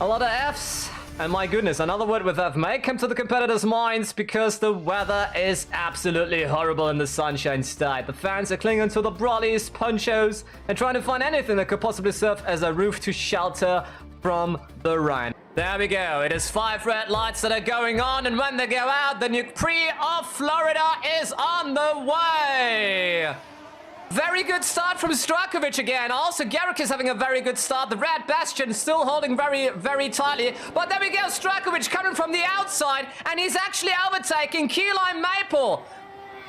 A lot of Fs. And my goodness, another word with F may come to the competitors' minds because the weather is absolutely horrible in the Sunshine State. The fans are clinging to the brollies, ponchos, and trying to find anything that could possibly serve as a roof to shelter from the rain. There we go. It is 5 red lights that are going on, and when they go out, the Nuke Prix of Florida is on the way. Very good start from Strakovic again. Also, Garrick is having a very good start. The Red Bastion still holding very, very tightly. But there we go, Strakovic coming from the outside, and he's actually overtaking Key Lime Maple.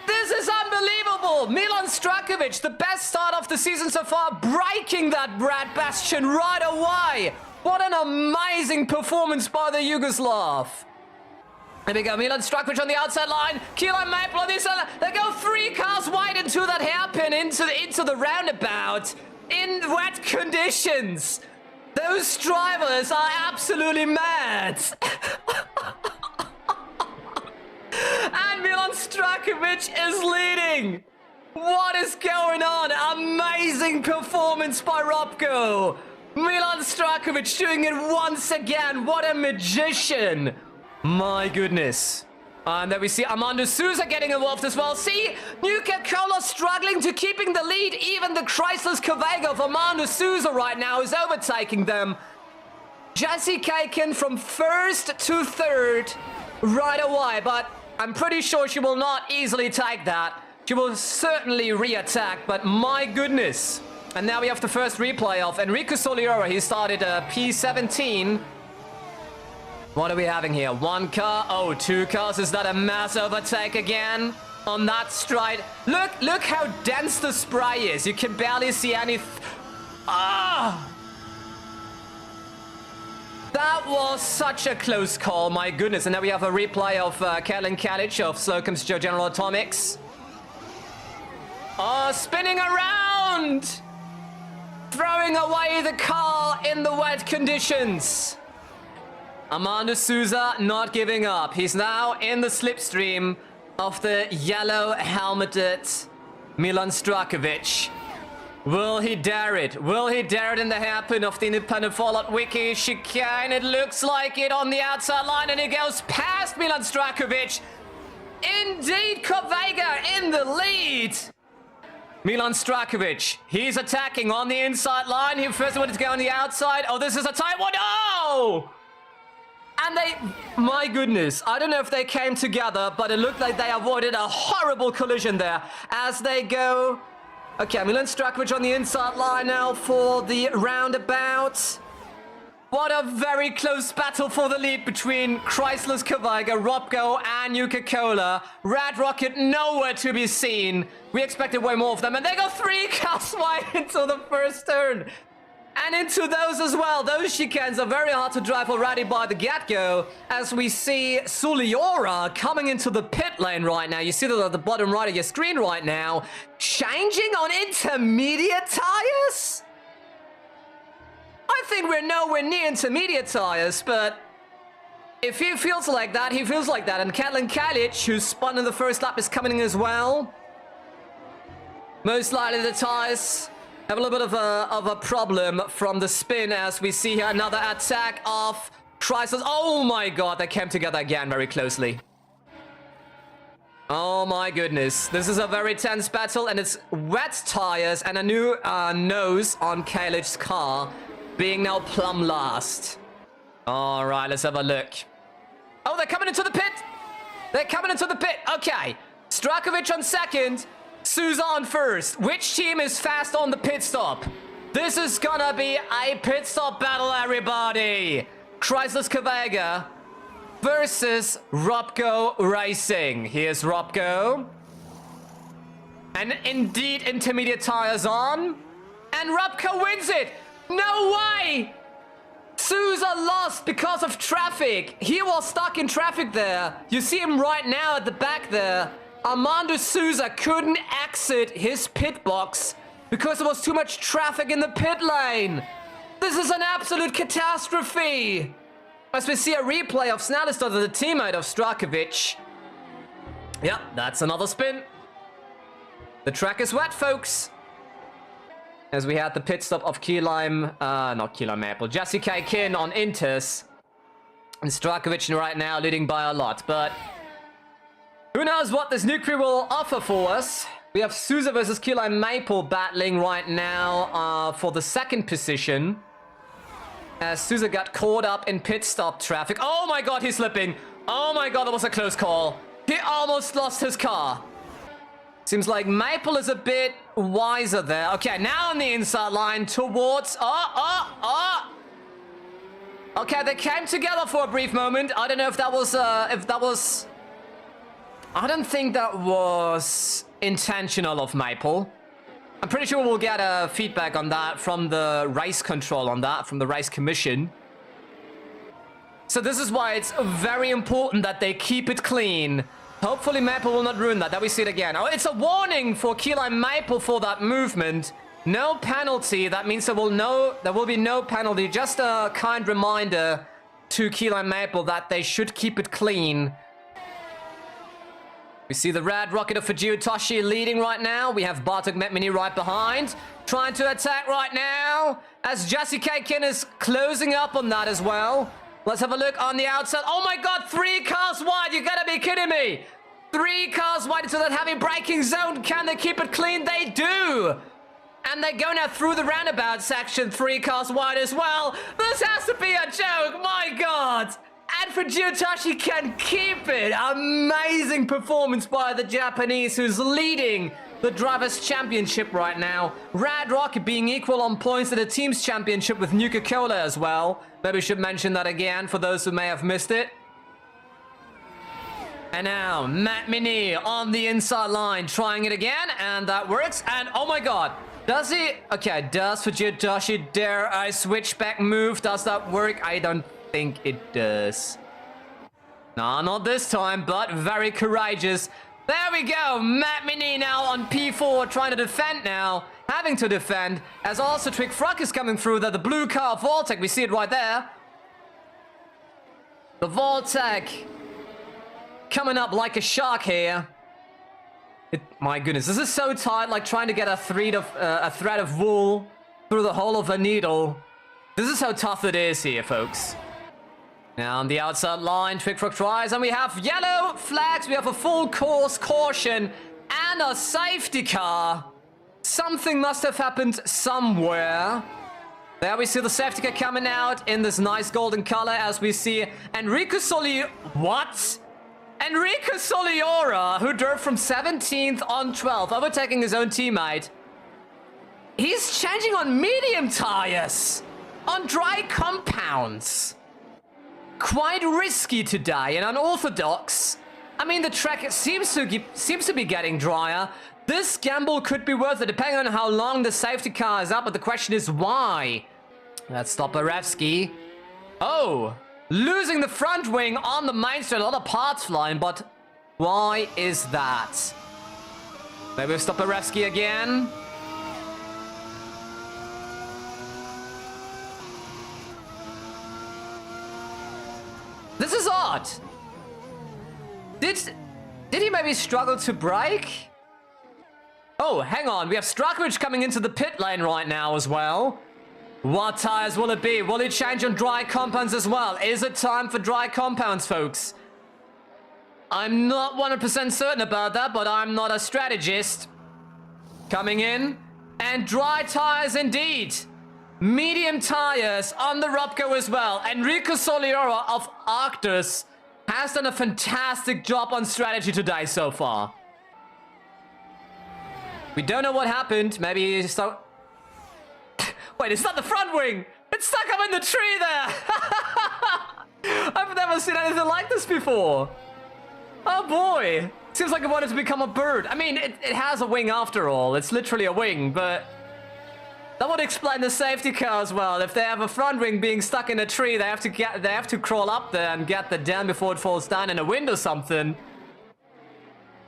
This is unbelievable. Milan Strakovic, the best start of the season so far, breaking that Red Bastion right away. What an amazing performance by the Yugoslav. There we go, Milan Strakovic on the outside line. Key Lime Maple on the inside. They go 3 cars wide into that hairpin, into the roundabout, in wet conditions. Those drivers are absolutely mad. And Milan Strakovic is leading. What is going on? Amazing performance by Robko. Milan Strakovic doing it once again. What a magician. My goodness. And then we see Armando Souza getting involved as well. See, Nuke Cola struggling to keeping the lead. Even the Chrysler's Cavega of Armando Souza right now is overtaking them. Jessie Kaken from 1st to 3rd right away. But I'm pretty sure she will not easily take that. She will certainly re-attack, but my goodness. And now we have the first replay of Enrico Soliora. He started P17. What are we having here? 1 car. Oh, 2 cars. Is that a mass overtake again? On that stride. Look how dense the spray is. You can barely see any... Ah! That was such a close call, my goodness. And now we have a replay of Kellen Kalic of Slocum's Joe General Atomics. Oh, spinning around! Throwing away the car in the wet conditions. Armando Souza not giving up. He's now in the slipstream of the yellow helmeted Milan Strakovic. Will he dare it? Will he dare it in the hairpin of the independent Fallout Wiki chicane? It looks like it on the outside line, and it goes past Milan Strakovic. Indeed, Kovega in the lead. Milan Strakovic, he's attacking on the inside line. He first wanted to go on the outside. Oh, this is a tight one. Oh! And they, my goodness, I don't know if they came together, but it looked like they avoided a horrible collision there as they go. Okay, Milan Strakovic on the inside line now for the roundabout. What a very close battle for the lead between Chrysler's Kavaiga, Robko, and Nuka-Cola. Red Rocket nowhere to be seen. We expected way more of them, and they go 3 cars wide into the first turn. And into those as well. Those chicanes are very hard to drive already by the get-go, as we see Suliora coming into the pit lane right now. You see that at the bottom right of your screen right now. Changing on intermediate tires? I think we're nowhere near intermediate tires, but if he feels like that, he feels like that. And Kellen Kalic, who spun in the first lap, is coming in as well. Most likely the tires have a little bit of a problem from the spin, as we see here another attack of Chrysler's. Oh my god, they came together again very closely. Oh my goodness. This is a very tense battle, and it's wet tires and a new nose on Kalic's car, being now plumb last. All right, let's have a look. Oh, they're coming into the pit. They're coming into the pit. Okay. Strakovic on 2nd. Souza on 1st. Which team is fast on the pit stop? This is gonna be a pit stop battle, everybody. Chrysler's Kavega versus Robko Racing. Here's Robko. And indeed, intermediate tires on. And Robko wins it. No way! Souza lost because of traffic. He was stuck in traffic there. You see him right now at the back there. Armando Souza couldn't exit his pit box because there was too much traffic in the pit lane. This is an absolute catastrophe. As we see a replay of Snellistad, the teammate of Strakovic. Yep, that's another spin. The track is wet, folks. as we had the pit stop of not Key Lime Maple, Jesse Kin on Inters. And Strakovic right now leading by a lot, but who knows what this Nuke will offer for us. We have Souza versus Key Lime Maple battling right now for the second position. As Souza got caught up in pit stop traffic. Oh my god, he's slipping. Oh my god, that was a close call. He almost lost his car. Seems like Maple is a bit wiser there. Okay, now on the inside line towards... Okay, they came together for a brief moment. I don't know if that was... I don't think that was intentional of Maple. I'm pretty sure we'll get feedback on that from the race control on that, from the race commission. So this is why it's very important that they keep it clean. Hopefully Maple will not ruin that. That we see it again. Oh, it's a warning for Key Lime Maple for that movement. No penalty. That means there will be no penalty. Just a kind reminder to Key Lime Maple that they should keep it clean. We see the red rocket of Fujio Toshi leading right now. We have Bartok Metmini right behind, trying to attack right now, as Jesse Kin is closing up on that as well. Let's have a look on the outside. Oh my god, 3 cars wide. You gotta be kidding me. 3 cars wide into that heavy braking zone. Can they keep it clean? They do. And they go now through the roundabout section, 3 cars wide as well. This has to be a joke. My god. And Fujiotashi can keep it. Amazing performance by the Japanese, who's leading the Drivers' Championship right now. Red Rocket being equal on points to the Teams Championship with Nuka-Cola as well. Maybe we should mention that again for those who may have missed it. And now, Matt Mini on the inside line, trying it again, and that works. And oh my god, does he? Okay, does Fujiotashi dare a switchback move? Does that work? I don't think it does. No, not this time, but very courageous. There we go. Matt Mini now on P4, trying to defend now. Having to defend, as also Trick Fruck is coming through there. The blue car, Voltec, we see it right there. The Voltec coming up like a shark here. My goodness, this is so tight, like trying to get a thread of wool through the hole of a needle. This is how tough it is here, folks. Now on the outside line, Trick Fruck tries, and we have yellow flags. We have a full course caution and a safety car. Something must have happened somewhere. There we see the safety car coming out in this nice golden color, as we see Enrico Soliora, who drove from 17th on 12th, overtaking his own teammate. He's changing on medium tires, on dry compounds. Quite risky today and unorthodox. I mean, the track seems to be getting drier. This gamble could be worth it, depending on how long the safety car is up, but the question is why? Let's stop Arevsky. Oh, losing the front wing on the main straight, a lot of parts flying, but why is that? Maybe we'll stop Arevsky again. This is odd. Did he maybe struggle to brake? Oh, hang on. We have Strakovic coming into the pit lane right now as well. What tires will it be? Will he change on dry compounds as well? Is it time for dry compounds, folks? I'm not 100% certain about that, but I'm not a strategist. Coming in. And dry tires indeed. Medium tires on the Robco as well. Enrico Soliora of Arctus has done a fantastic job on strategy today so far. We don't know what happened. Maybe he's stuck. Wait, it's not the front wing. It's stuck up in the tree there. I've never seen anything like this before. Oh boy. Seems like it wanted to become a bird. I mean, it has a wing after all. It's literally a wing, but that would explain the safety car as well. If they have a front wing being stuck in a tree, they have to crawl up there and get the down before it falls down in a wind or something.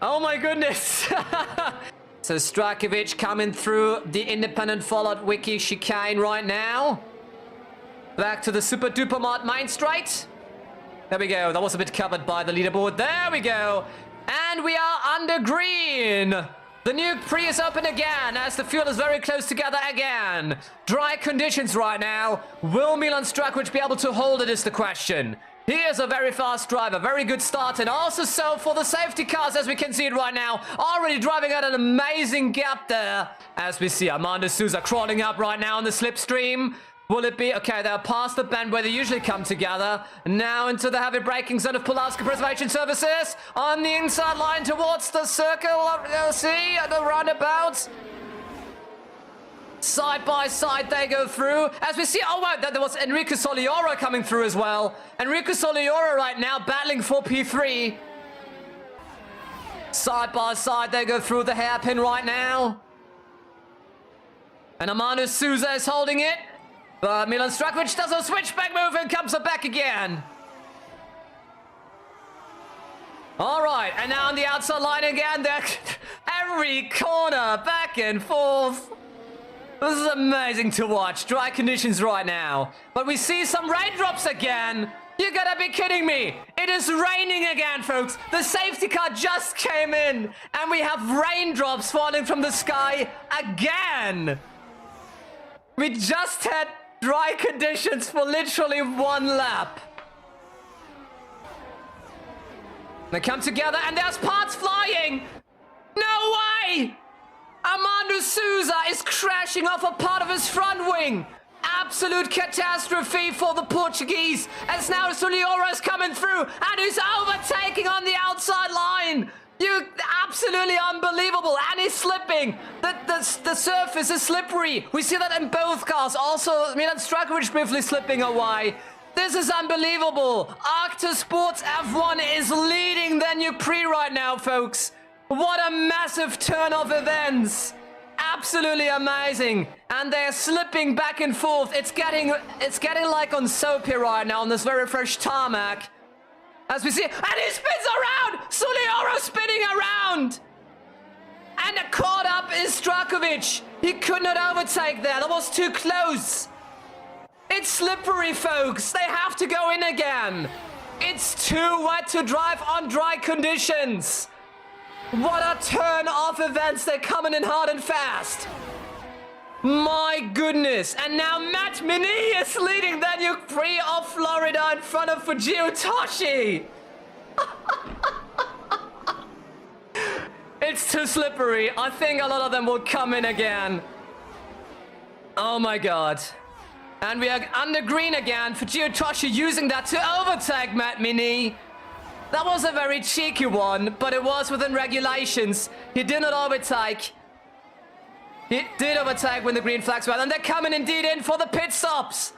Oh my goodness. So Strakovic coming through the independent Fallout Wiki chicane right now. Back to the Super Duper Mod main straight. There we go. That was a bit covered by the leaderboard. There we go. And we are under green The Nuke Prix is open again as the fuel is very close together again. Dry conditions right now. Will Milan Strakovic be able to hold it is the question. He is a very fast driver, very good start, and also so for the safety cars as we can see it right now. Already driving at an amazing gap there. As we see Armando Souza crawling up right now on the slipstream. Will it be? Okay, they're past the bend where they usually come together. Now into the heavy braking zone of Pulaski Preservation Services. On the inside line towards the circle. See, at the roundabout. Side by side they go through. As we see, oh wow, there was Enrico Soliora coming through as well. Enrico Soliora right now battling for P3. Side by side they go through the hairpin right now. And Armando Souza is holding it. But Milan Strakovic does a switchback move and comes back again. All right, and now on the outside line again. Every corner, back and forth. This is amazing to watch. Dry conditions right now. But we see some raindrops again. You gotta be kidding me. It is raining again, folks. The safety car just came in. And we have raindrops falling from the sky again. We just had dry conditions for literally one lap. They come together and there's parts flying. No way! Armando Souza is crashing off a part of his front wing. Absolute catastrophe for the Portuguese. As now Soliora is coming through and he's overtaking on the outside line. Absolutely unbelievable. And he's slipping. The surface is slippery. We see that in both cars. Also, Milan Strakovic briefly slipping away. This is unbelievable. Arctic Sports F1 is leading the Nuke Prix right now, folks. What a massive turn of events. Absolutely amazing. And they're slipping back and forth. It's getting like on soap here right now on this very fresh tarmac. As we see, and he spins around! Soliora spinning around! And caught up is Strakovic. He could not overtake there. That was too close. It's slippery, folks. They have to go in again. It's too wet to drive on dry conditions. What a turn of events. They're coming in hard and fast. My goodness. And now Matt Mini is leading the Nuke Prix of Florida in front of Fujio Toshi. It's too slippery. I think a lot of them will come in again. Oh my god. And we are under green again. Fujio Toshi using that to overtake Matt Mini. That was a very cheeky one, but it was within regulations. He did not overtake. He did overtake when the green flags were out, and they're coming indeed in for the pit stops.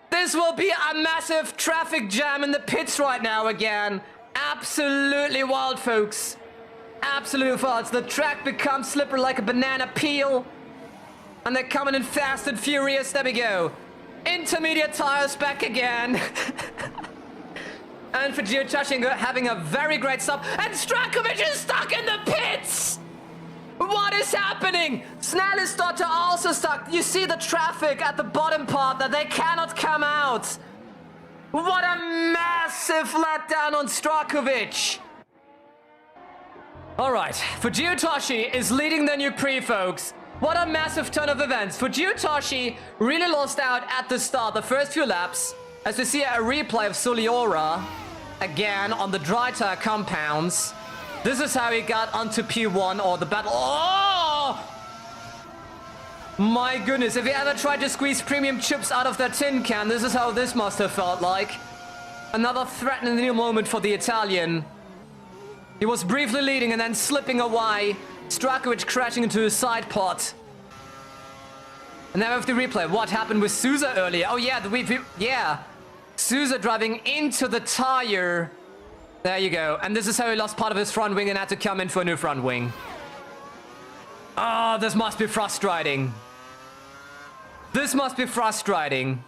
This will be a massive traffic jam in the pits right now again. Absolutely wild, folks. Absolutely wild. The track becomes slippery like a banana peel. And they're coming in fast and furious. There we go. Intermediate tires back again. And for Gioacchino having a very great stop. And Strakovic is stuck in the pits! What is happening? Snell is also stuck. You see the traffic at the bottom part that they cannot come out. What a massive letdown on Strakovic. Alright, Fujio Toshi is leading the Nuke Prix, folks. What a massive turn of events. Fujio Toshi really lost out at the start, the first few laps. As we see a replay of Soliora again on the dry tire compounds. This is how he got onto P1 or the battle. Oh! My goodness, if you ever tried to squeeze premium chips out of that tin can, this is how this must have felt like. Another threatening moment for the Italian. He was briefly leading and then slipping away. Strakovic crashing into his side pot. And now we have the replay. What happened with Souza earlier? Oh yeah, yeah. Souza driving into the tire. There you go. And this is how he lost part of his front wing and had to come in for a new front wing. Oh, this must be frustrating. This must be frustrating.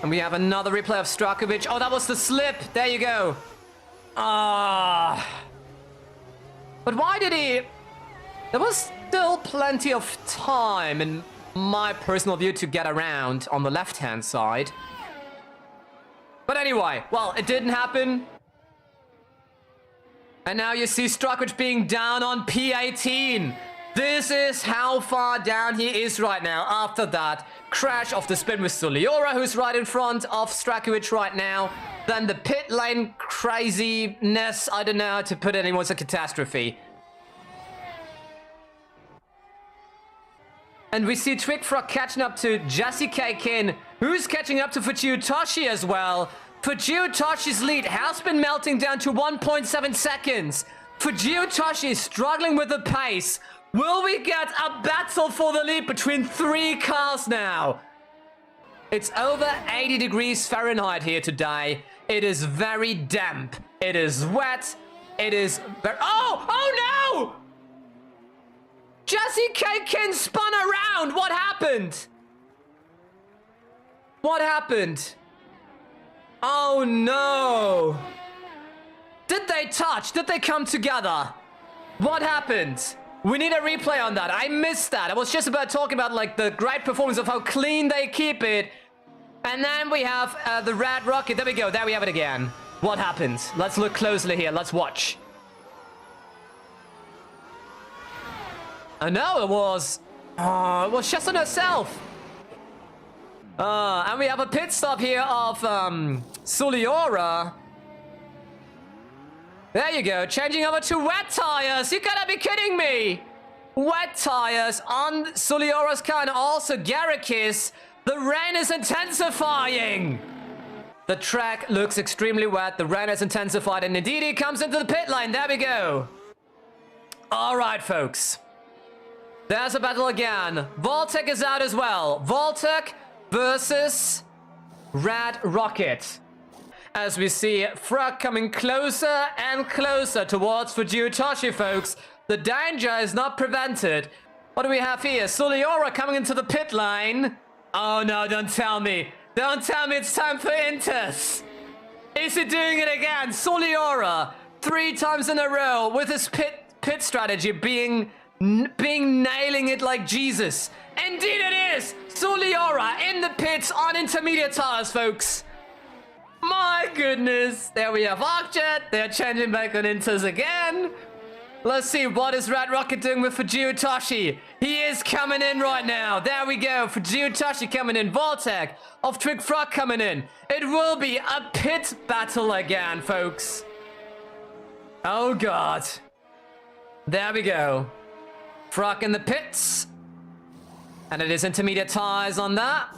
And we have another replay of Strakovic. Oh, that was the slip. There you go. Ah. But why did he... There was still plenty of time in my personal view to get around on the left-hand side. But anyway, well, it didn't happen. And now you see Struckridge being down on P18. This is how far down he is right now after that crash of the spin with Suliora, who's right in front of Struckridge right now. Then the pit lane craziness, I don't know how to put it anymore, it's a catastrophe. And we see Twigfrog catching up to Jesse Kaikin, who's catching up to Fujitoshi as well. Fujitoshi's lead has been melting down to 1.7 seconds. Fujitoshi is struggling with the pace. Will we get a battle for the lead between 3 cars now? It's over 80 degrees Fahrenheit here today. It is very damp. It is wet. It is very... Oh no! Jesse Kaikin spun around. What happened? What happened? Oh no. Did they touch? Did they come together? What happened? We need a replay on that. I missed that. I was just about talking about like the great performance of how clean they keep it. And then we have the Red Rocket. There we go. There we have it again. What happened? Let's look closely here. Let's watch. Oh no, it was just on herself. And we have a pit stop here of Suliora. There you go, changing over to wet tires. You gotta be kidding me. Wet tires on Suliora's car and also Garrik's. The rain is intensifying. The track looks extremely wet. The rain has intensified and indeed he comes into the pit lane. There we go. All right, folks. There's a battle again. Voltec is out as well. Voltec versus Red Rocket. As we see Frog coming closer and closer towards Fujitoshi, folks. The danger is not prevented. What do we have here? Suliora coming into the pit lane. Oh no, don't tell me. Don't tell me it's time for Inters. Is he doing it again? Suliora, 3 times in a row with his pit strategy being nailing it like Jesus. Indeed it is! Suliora in the pits on intermediate tires, folks. My goodness. There we have Arcjet. They're changing back on Inters again. Let's see, what is Red Rocket doing with Fujitoshi? He is coming in right now. There we go. Fujitoshi coming in. Voltec of Twigfrog coming in. It will be a pit battle again, folks. Oh, God. There we go. Frog in the pits. And it is intermediate tires on that.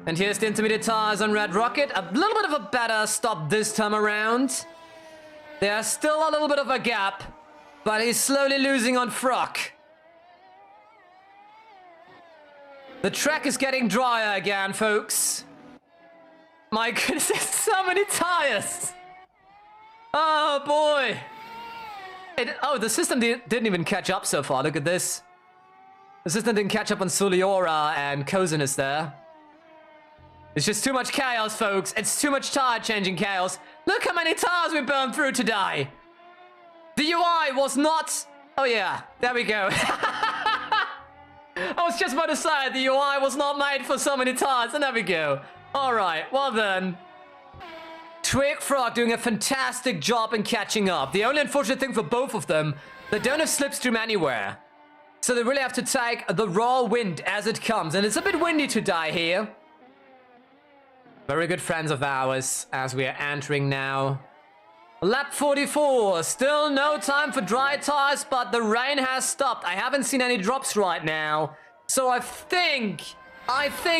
And here's the intermediate tires on Red Rocket. A little bit of a better stop this time around. There's still a little bit of a gap. But he's slowly losing on Frog. The track is getting drier again, folks. My goodness, there's so many tires. Oh, boy. The system didn't even catch up so far. Look at this. The system didn't catch up on Suliora and Kozinus there. It's just too much chaos, folks. It's too much tire changing chaos. Look how many tires we burned through today. The UI was not... Oh, yeah. There we go. I was just about to say the UI was not made for so many tires. And there we go. All right. Well, then. Twigfrog doing a fantastic job in catching up. The only unfortunate thing for both of them, they don't have slipstream anywhere. So they really have to take the raw wind as it comes. And it's a bit windy today here. Very good friends of ours as we are entering now. Lap 44, still no time for dry tires, but the rain has stopped. I haven't seen any drops right now. So I think,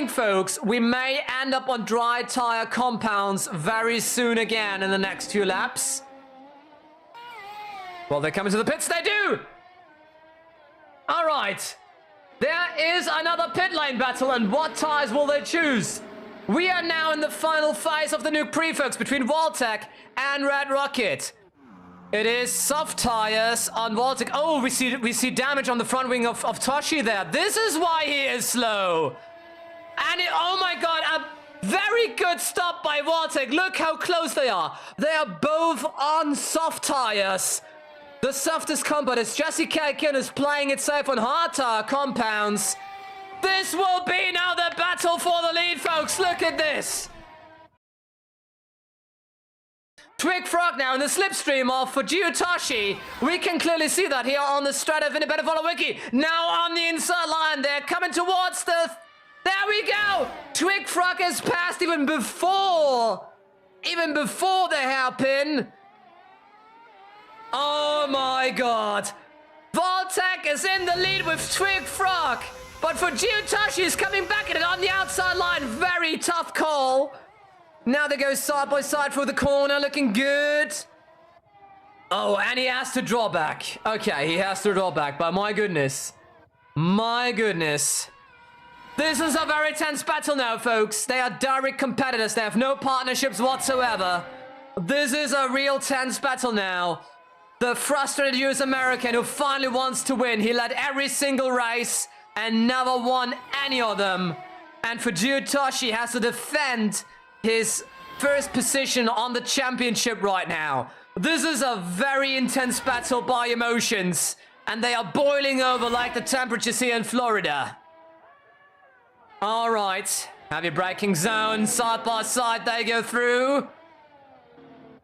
folks, we may end up on dry tire compounds very soon again in the next 2 laps. Well, they're coming to the pits, they do! All right, there is another pit lane battle, and what tires will they choose? We are now in the final phase of the Nuke Prix, folks, between Voltec and Red Rocket. It is soft tires on Voltec. Oh, we see damage on the front wing of Toshi there. This is why he is slow. And oh my God, a very good stop by Voltec. Look how close they are. They are both on soft tires. The softest compound is Jesse Kaikin is playing it safe on hard tire compounds. This will be now the battle for the lead, folks. Look at this. Twig Frog now in the slipstream of Fujiotoshi. We can clearly see that here on the strat of Independent Follow Wiki. Now on the inside line, they're coming towards the... There we go! Twig Frog has passed even before the hairpin. Oh my god. Voltec is in the lead with Twig Frog. But Fujiotoshi is coming back at it on the outside line. Very tough call. Now they go side by side through the corner, looking good. Oh, and he has to draw back. Okay, he has to draw back, but my goodness. My goodness. This is a very tense battle now, folks. They are direct competitors. They have no partnerships whatsoever. This is a real tense battle now. The frustrated US American who finally wants to win. He led every single race and never won any of them. And Fujiotoshi has to defend his first position on the championship right now. This is a very intense battle by emotions, and they are boiling over like the temperatures here in Florida. All right, have your braking zone, side by side they go through.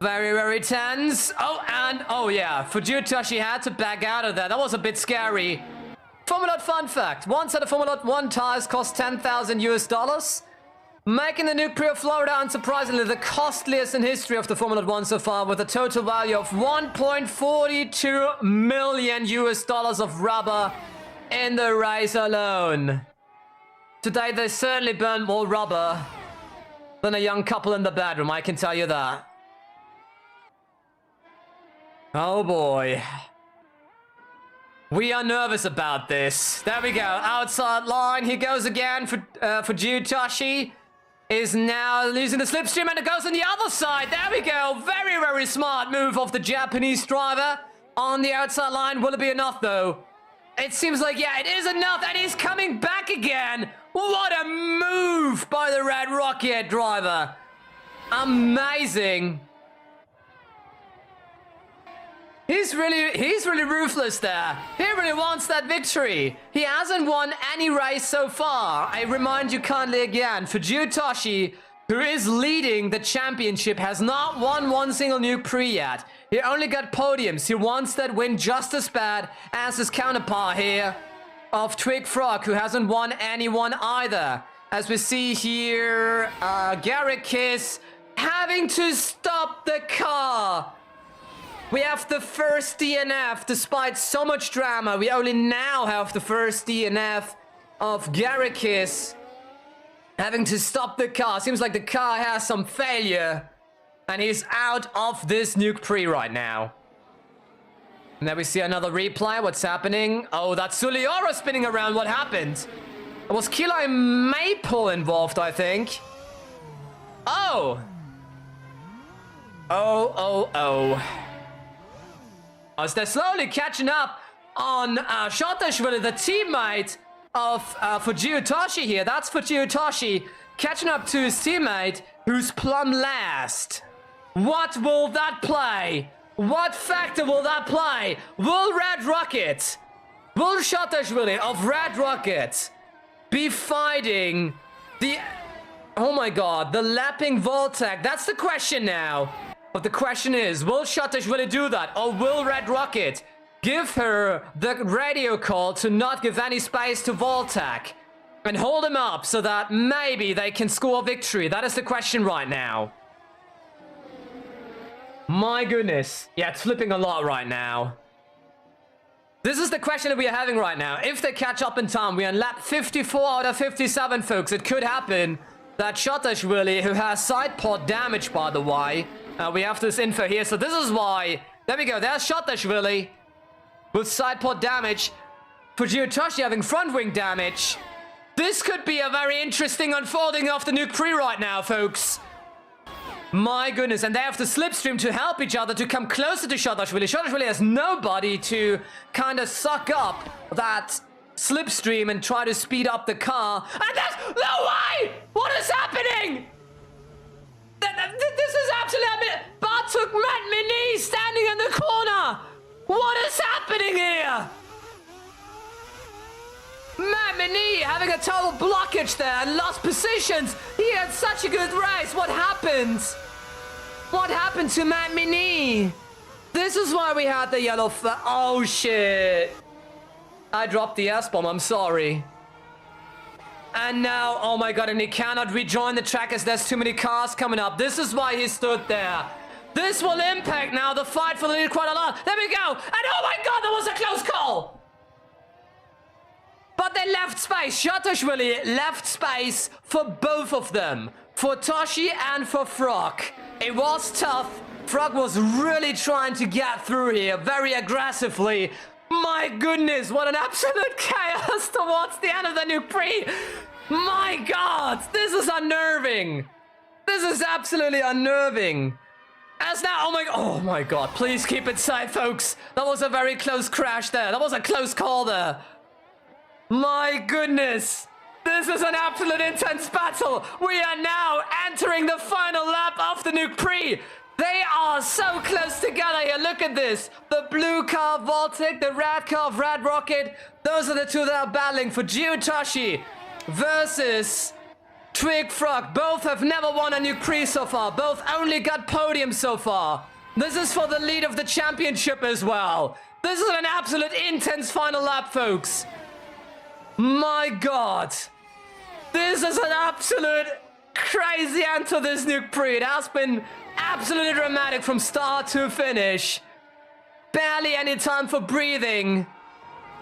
Very, very tense. Oh yeah, Fujiotoshi had to back out of there. That was a bit scary. Formulout fun fact, one set of Formulout 1 tires cost $10,000 US. Making the Nuke Prix of Florida, unsurprisingly, the costliest in history of the Formulout 1 so far, with a total value of $1.42 million US of rubber in the race alone. Today, they certainly burned more rubber than a young couple in the bedroom, I can tell you that. Oh boy. We are nervous about this. There we go, outside line, he goes again for Fujiotoshi. Is now losing the slipstream, and it goes on the other side. There we go. Very, very smart move of the Japanese driver on the outside line. Will it be enough, though? It seems like, yeah, it is enough, and he's coming back again. What a move by the Red Rocket driver. Amazing. He's really ruthless there. He really wants that victory. He hasn't won any race so far. I remind you kindly again, Fujiotoshi, who is leading the championship, has not won one single Nuke Prix yet. He only got podiums. He wants that win just as bad as his counterpart here of Twig Frog, who hasn't won anyone either. As we see here, Garrett Kiss having to stop the car. We have the first DNF, despite so much drama. We only now have the first DNF of Garrikis having to stop the car. Seems like the car has some failure, and he's out of this Nuke Prix right now. And then we see another replay. What's happening? Oh, that's Suliora spinning around. What happened? It was Kilo Maple involved, I think. Oh, as they're slowly catching up on Shotashvili, the teammate of Fujiotoshi here. That's Fujiotoshi catching up to his teammate, who's plumb last. What will that play? What factor will that play? Will Red Rocket, will Shotashvili of Red Rocket be fighting the... Oh my god, the lapping Voltec? That's the question now. But the question is, will Shotashvili do that? Or will Red Rocket give her the radio call to not give any space to Voltec and hold him up so that maybe they can score a victory? That is the question right now. My goodness. Yeah, it's flipping a lot right now. This is the question that we are having right now. If they catch up in time, we are in lap 54 out of 57, folks. It could happen that Shotashvili, who has side pod damage, by the way, we have this info here, so this is why. There we go, there's Shotashvili with side pod damage. Fujiotoshi having front wing damage. This could be a very interesting unfolding of the Nuke Prix right now, folks. My goodness, and they have the slipstream to help each other to come closer to Shotashvili. Shotashvili has nobody to kind of suck up that slipstream and try to speed up the car. And that's... No way! What is happening? This is absolutely... Bartuk Matt Mini standing in the corner. What is happening here? Matt Mini having a total blockage there and lost positions. He had such a good race. What happened? What happened to Matt Mini? This is why we had the yellow flag. Oh, shit. I dropped the S-bomb. I'm sorry. And now, oh my god, and he cannot rejoin the track as there's too many cars coming up. This is why he stood there. This will impact now the fight for the lead quite a lot. There we go. And oh my god, that was a close call. But they left space. Shatashvili left space for both of them. For Toshi and for Frog. It was tough. Frog was really trying to get through here very aggressively. My goodness, what an absolute chaos towards the end of the Nuke Prix. My god, this is unnerving. This is absolutely unnerving. As now, oh my god, please keep it safe, folks. That was a very close crash there. That was a close call there. My goodness. This is an absolute intense battle. We are now entering the final lap of the Nuke Prix. They are so close together here. Look at this. The blue car of Voltic, the red car of Red Rocket. Those are the two that are battling for Geotashi versus Twig Frog. Both have never won a Nuke Prix so far. Both only got podiums so far. This is for the lead of the championship as well. This is an absolute intense final lap, folks. My god. This is an absolute crazy end to this Nuke Prix. It has been absolutely dramatic from start to finish. Barely any time for breathing.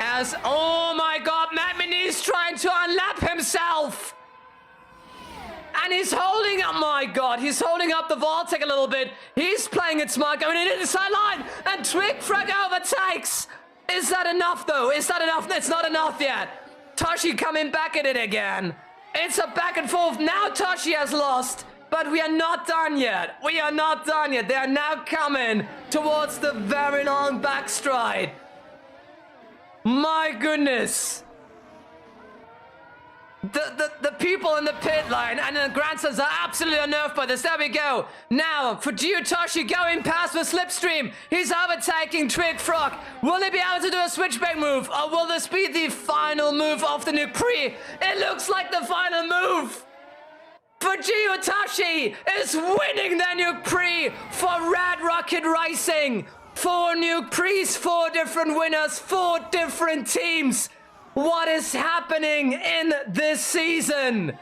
As, oh my god, Matt Mini's trying to unlap himself. And he's holding up, my god, he's holding up the Voltic a little bit. He's playing it smart, going into the sideline. And Twig Frog overtakes. Is that enough, though? Is that enough? It's not enough yet. Toshi coming back at it again. It's a back and forth. Now Toshi has lost. But we are not done yet. We are not done yet. They are now coming towards the very long backstride. My goodness. The people in the pit line and the grandsons are absolutely unnerved by this. There we go. Now, for Geotashi going past the slipstream. He's overtaking Twig Frog. Will he be able to do a switchback move? Or will this be the final move of the Nuke Prix? It looks like the final move. For Geotashi is winning the Nuke Prix for Red Rocket Racing. 4 Nuke Prix, 4 different winners, 4 different teams. What is happening in this season?